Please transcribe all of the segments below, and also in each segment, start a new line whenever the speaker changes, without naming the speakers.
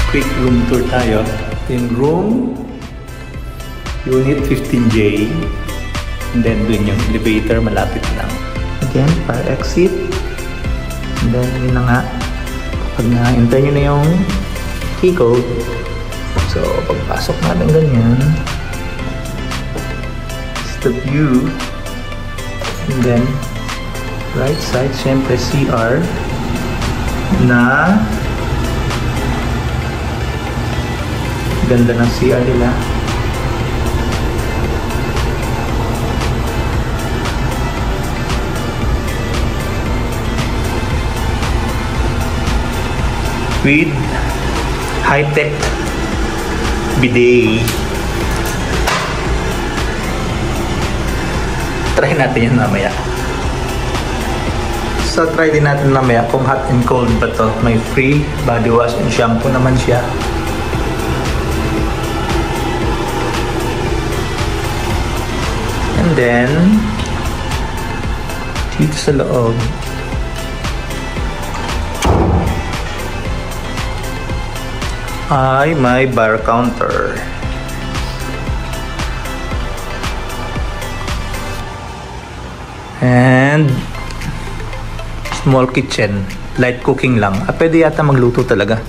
quick room tour tayo. In room unit 15J, and then dun yung elevator malapit lang. Again, fire exit, and then yun na nga, pag na-enter nyo na yung key code, so pagpasok natin ganyan, it's the view, and then right side, syempre CR na ganda ng CR nila. With high-tech bidet. Try natin yan mamaya. So try din natin mamaya kung hot and cold ba to. May free body wash and shampoo naman siya. And then dito sa loob ay may bar counter. And small kitchen, light cooking lang. Pwede yata magluto talaga.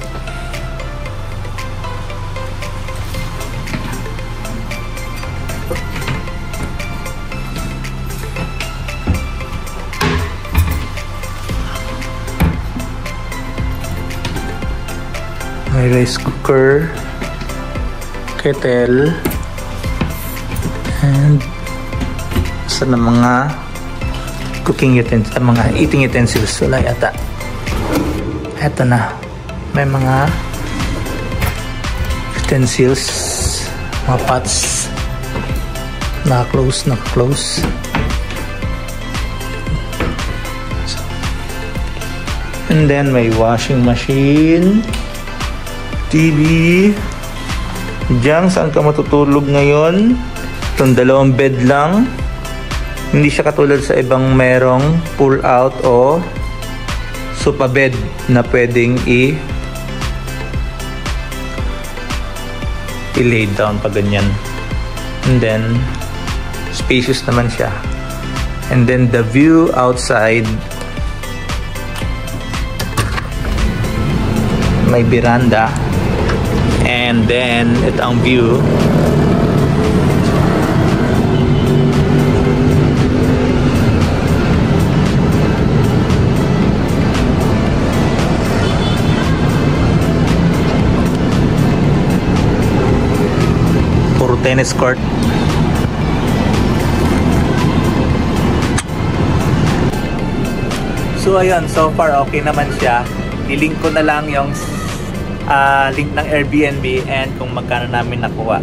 May rice cooker, kettle, and sa mga cooking utensils, mga eating utensils. Wala yata. Eto na. May mga utensils, mga pots. Naka-close. And then may washing machine, TV. Diyan, saan ka matutulog ngayon? Itong dalawang bed lang. Hindi siya katulad sa ibang merong pull out o sofa bed na pwedeng i-lay down pa ganyan. And then spacious naman siya. And then the view outside, may veranda. And then ito ang view. Puro tennis court. So ayun, so far okay naman siya. I-link ko na lang yung link ng Airbnb and kung magkano namin nakuha.